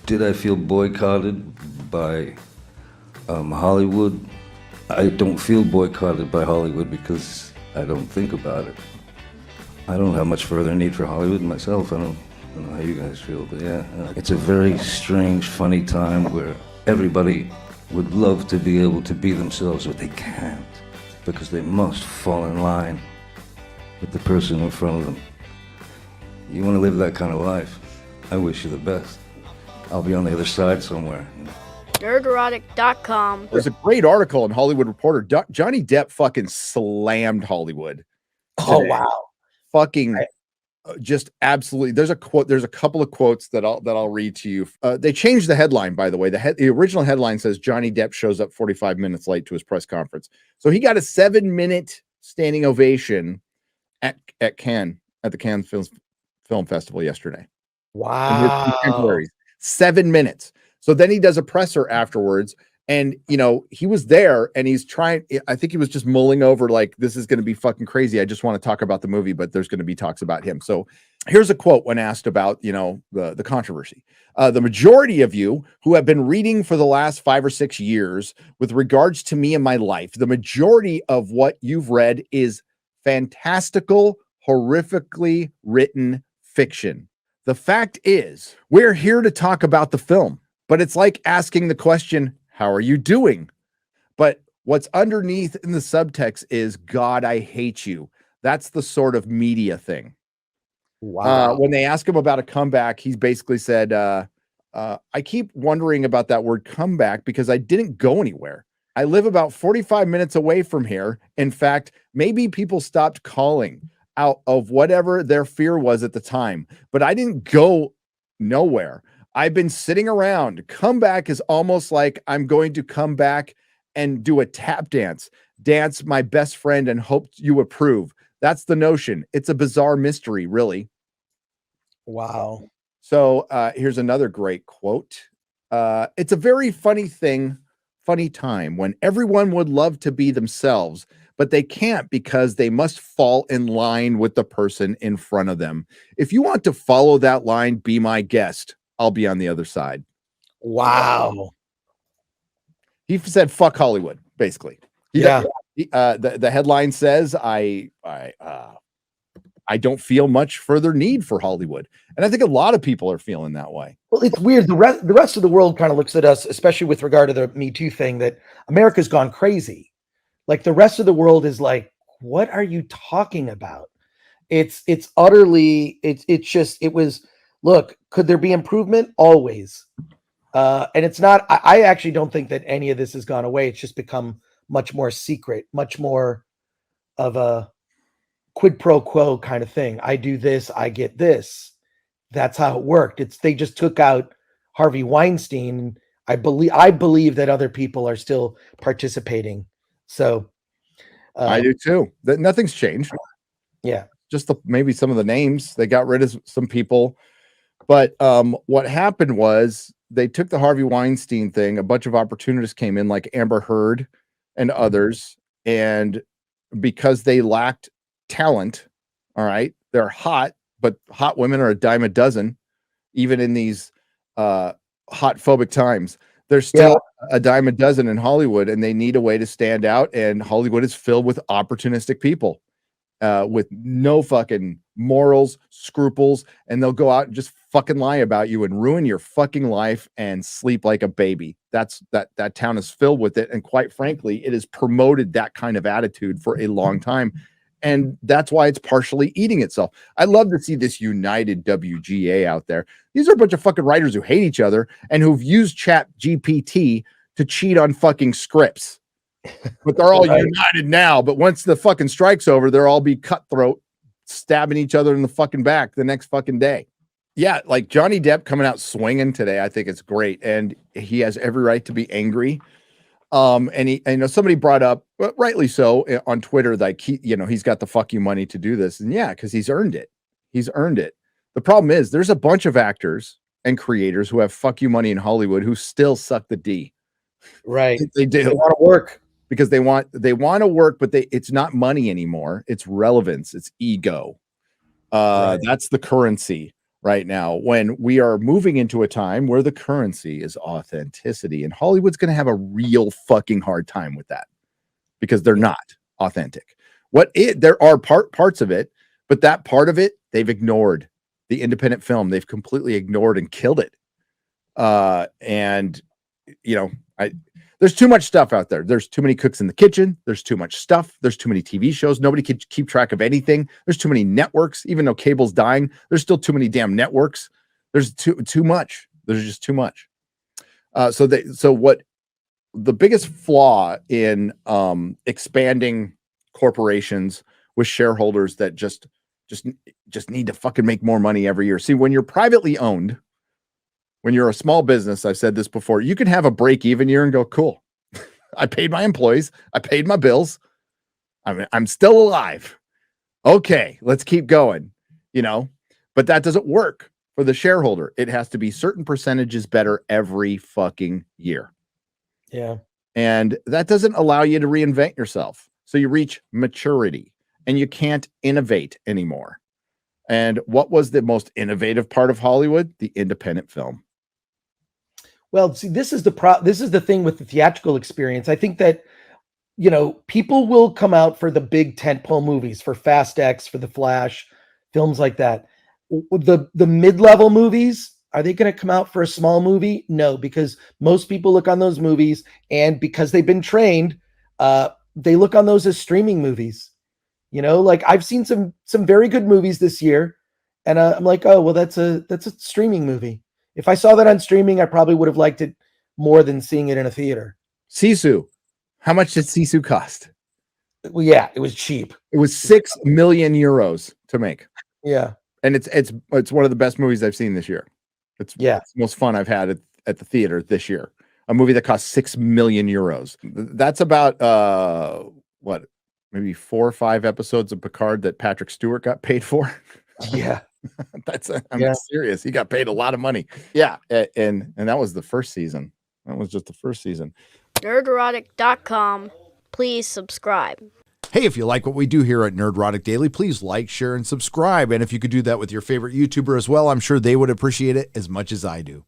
Did I feel boycotted by Hollywood? I don't feel boycotted by Hollywood because I don't think about it. I don't have much further need for Hollywood myself. I don't know how you guys feel, but yeah, it's a very strange, funny time where everybody would love to be able to be themselves, but they can't because they must fall in line with the person in front of them. You want to live that kind of life? I wish you the best. I'll be on the other side somewhere. Nerdrotic.com. There's a great article in Hollywood Reporter. Johnny Depp fucking slammed Hollywood today. Oh, wow. Fucking just absolutely. There's a quote. There's a couple of quotes that I'll read to you. They changed the headline, by the way. The original headline says Johnny Depp shows up 45 minutes late to his press conference. So he got a 7-minute standing ovation at Cannes, at the Cannes Film Festival yesterday. Wow. 7 minutes. So then he does a presser afterwards, and he was there, and he's trying. I think he was just mulling over like, this is going to be fucking crazy. I just want to talk about the movie, but there's going to be talks about him. So here's a quote when asked about the controversy. The majority of you who have been reading for the last 5 or 6 years with regards to me and my life, the majority of what you've read is fantastical, horrifically written fiction. The fact is, we're here to talk about the film, but it's like asking the question, how are you doing? But what's underneath in the subtext is, God, I hate you. That's the sort of media thing. Wow. When they ask him about a comeback, he's basically said, I keep wondering about that word comeback because I didn't go anywhere. I live about 45 minutes away from here. In fact, maybe people stopped calling out of whatever their fear was at the time, but I didn't go nowhere. I've been sitting around. Comeback is almost like I'm going to come back and do a tap dance my best friend and hope you approve. That's the notion. It's a bizarre mystery, really. Wow. So here's another great quote. It's a very funny time when everyone would love to be themselves, but they can't because they must fall in line with the person in front of them. If you want to follow that line, be my guest. I'll be on the other side. Wow. He said, fuck Hollywood, basically. The headline says, I don't feel much further need for Hollywood. And I think a lot of people are feeling that way. Well, it's weird. The rest of the world kind of looks at us, especially with regard to the Me Too thing, that America's gone crazy. Like the rest of the world is like, what are you talking about? It's utterly, it was, look, could there be improvement? Always. And it's not, I actually don't think that any of this has gone away. It's just become much more secret, much more of a quid pro quo kind of thing. I do this, I get this. That's how it worked. They just took out Harvey Weinstein. I believe that other people are still participating. So I do too. That nothing's changed. Yeah. Just maybe some of the names, they got rid of some people. But what happened was they took the Harvey Weinstein thing. A bunch of opportunists came in, like Amber Heard and others. And because they lacked talent, all right, they're hot, but hot women are a dime a dozen, even in these hot phobic times. They're still a dime a dozen in Hollywood, and they need a way to stand out. And Hollywood is filled with opportunistic people with no fucking morals, scruples, and they'll go out and just fucking lie about you and ruin your fucking life and sleep like a baby. That town is filled with it. And quite frankly, it has promoted that kind of attitude for a long time. And that's why it's partially eating itself. I love to see this united WGA out there. These are a bunch of fucking writers who hate each other and who've used Chat GPT to cheat on fucking scripts. But they're all united now. But once the fucking strike's over, they'll all be cutthroat, stabbing each other in the fucking back the next fucking day. Yeah, like Johnny Depp coming out swinging today, I think it's great. And he has every right to be angry. And somebody brought up, rightly so, on Twitter, like he's got the fuck you money to do this. And yeah, because he's earned it. He's earned it. The problem is there's a bunch of actors and creators who have fuck you money in Hollywood who still suck the D. Right. They do. They want to work. Because they want to work, but it's not money anymore. It's relevance. It's ego. That's the currency. right now when we are moving into a time where the currency is authenticity, and Hollywood's going to have a real fucking hard time with that because they're not authentic. There are parts of it, but that part of it, they've ignored. The independent film, they've completely ignored and killed it. And you know, there's too much stuff out there. There's too many cooks in the kitchen. There's too much stuff. There's too many TV shows. Nobody can keep track of anything. There's too many networks. Even though cable's dying, there's still too many damn networks. There's too much. There's just too much. So what the biggest flaw in expanding corporations with shareholders that just need to fucking make more money every year. See, when you're privately owned, when you're a small business, I've said this before, you can have a break-even year and go, cool. I paid my employees. I paid my bills. I'm still alive. Okay, let's keep going, but that doesn't work for the shareholder. It has to be certain percentages better every fucking year. Yeah. And that doesn't allow you to reinvent yourself. So you reach maturity and you can't innovate anymore. And what was the most innovative part of Hollywood? The independent film. Well, see, this is the thing with the theatrical experience. I think that, people will come out for the big tentpole movies, for Fast X, for The Flash, films like that. The mid-level movies, are they going to come out for a small movie? No, because most people look on those movies, and because they've been trained, they look on those as streaming movies. Like I've seen some very good movies this year, and I'm like, oh, well, that's a streaming movie. If I saw that on streaming, I probably would have liked it more than seeing it in a theater. Sisu. How much did Sisu cost? Well, yeah, it was cheap. It was 6 million euros to make. Yeah. And it's one of the best movies I've seen this year. It's the most fun I've had at the theater this year. A movie that cost 6 million euros. That's about maybe 4 or 5 episodes of Picard that Patrick Stewart got paid for. Yeah. I'm serious. He got paid a lot of money. Yeah. And that was the first season. That was just the first season. Nerdrotic.com. Please subscribe. Hey, if you like what we do here at Nerdrotic Daily, please like, share, and subscribe. And if you could do that with your favorite YouTuber as well, I'm sure they would appreciate it as much as I do.